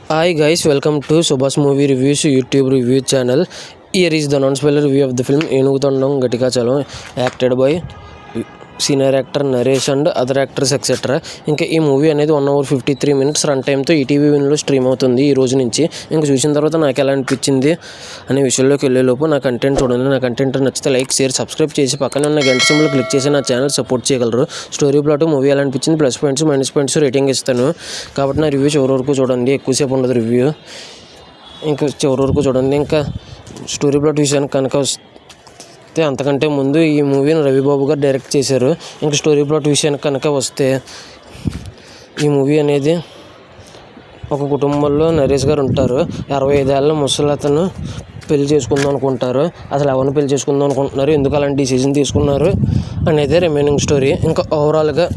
Hi guys, welcome to Subhash Movie Reviews YouTube review channel. Here is the non-spoiler review of the film Enugu Gatika Chalam, acted by senior actor Naresh and other actors etcetera. ఇంకా ఈ movie అనేది 1 hour 53 minutes run టైంతో ETV విన్లో stream అవుతుంది ఈ రోజు నుంచి. ఇంకా చూసిన తర్వాత నాకు ఎలా అనిపించింది అనే విషయంలోకి వెళ్ళేలోపు నా కంటెంట్ చూడండి. నా కంటెంట్ నచ్చితే లైక్, షేర్, సబ్స్క్రైబ్ చేసి పక్కన ఉన్న గంట సింబల్ క్లిక్ చేసి నా ఛానల్ సపోర్ట్ చేయగలరు. స్టోరీ ప్లాట్ మూవీ ఎలా అనిపించింది, plus points minus points rating ఇస్తాను. కాబట్టి నా రివ్యూ చివరి వరకు చూడండి, ఎక్కువసేపు ఉండదు రివ్యూ. ఇంకా చివరి వరకు చూడండి. ఇంకా స్టోరీ ప్లాట్ విషయానికి కనుక అంతకంటే ముందు ఈ మూవీని రవిబాబు గారు డైరెక్ట్ చేశారు. ఇంకా స్టోరీ ప్లాట్ విషయానికి కనుక వస్తే ఈ మూవీ అనేది ఒక కుటుంబంలో నరేష్ గారు ఉంటారు. 65 ఏళ్ళ ముసలి అతను పెళ్లి చేసుకుందాం అనుకుంటారు. అసలు ఎవరిని పెళ్లి చేసుకుందాం అనుకుంటున్నారు, ఎందుకు అలాంటి డిసిజన్ తీసుకున్నారు అనేది రిమైనింగ్ స్టోరీ. ఇంకా ఓవరాల్గా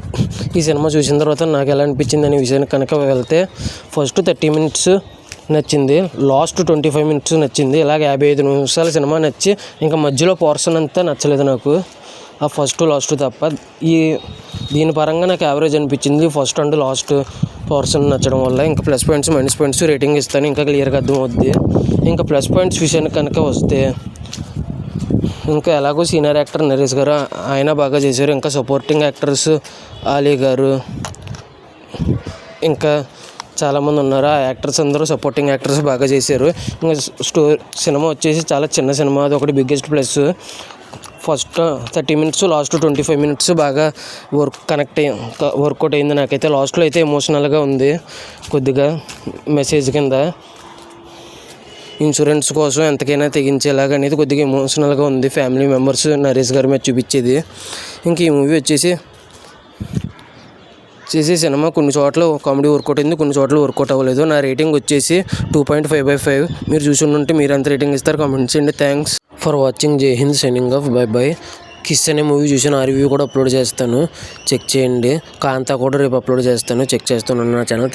ఈ సినిమా చూసిన తర్వాత నాకు ఎలా అనిపించింది అనే విషయానికి కనుక వెళ్తే ఫస్ట్ 30 minutes నచ్చింది, లాస్ట్ 25 minutes నచ్చింది. ఇలాగ 55 నిమిషాల సినిమా నచ్చి ఇంకా మధ్యలో పోర్షన్ అంతా నచ్చలేదు నాకు, ఆ ఫస్ట్ లాస్ట్ తప్ప. దీని పరంగా నాకు యావరేజ్ అనిపించింది ఫస్ట్ అండ్ లాస్ట్ పోర్షన్ నచ్చడం వల్ల. ఇంకా plus points minus points rating ఇస్తాను, ఇంకా క్లియర్గా అర్థమవుద్ది. ఇంకా ప్లస్ పాయింట్స్ విషయానికి కనుక వస్తే ఇంకా ఎలాగో సీనియర్ యాక్టర్ నరేష్ గారు ఆయన బాగా చేశారు. ఇంకా సపోర్టింగ్ యాక్టర్స్ ఆలీ గారు ఇంకా చాలామంది ఉన్నారు. ఆ యాక్టర్స్ అందరూ సపోర్టింగ్ యాక్టర్స్ బాగా చేశారు. ఇంకా సినిమా వచ్చేసి చాలా చిన్న సినిమా, అది ఒకటి biggest plus. First 30 minutes, last 25 minutes బాగా వర్కౌట్ అయింది నాకైతే. లాస్ట్లో అయితే ఎమోషనల్గా ఉంది, కొద్దిగా మెసేజ్ కింద ఇన్సూరెన్స్ కోసం ఎంతకైనా తెగించేలాగా అనేది కొద్దిగా ఎమోషనల్గా ఉంది. ఫ్యామిలీ మెంబర్స్ నరేష్ గారి మీద చూపించేది. ఇంక ఈ మూవీ వచ్చేసి సినిమా కొన్ని చోట్ల కామెడీ వర్కౌట్ అయింది, కొన్ని చోట్ల వర్కౌట్ అవ్వలేదు. నా రేటింగ్ వచ్చేసి 2.5/5. మీరు చూసి ఉంటే మీరు ఎంత రేటింగ్ ఇస్తారు కామెంట్స్ చేయండి. Thanks for watching. జై హింద్, signing off, bye bye. Kiss అనే మూవీ చూసి నా రివ్యూ కూడా అప్లోడ్ చేస్తాను, చెక్ చేయండి. కాంతా కూడా రేపు అప్లోడ్ చేస్తాను, చెక్ చేస్తాను నా ఛానల్.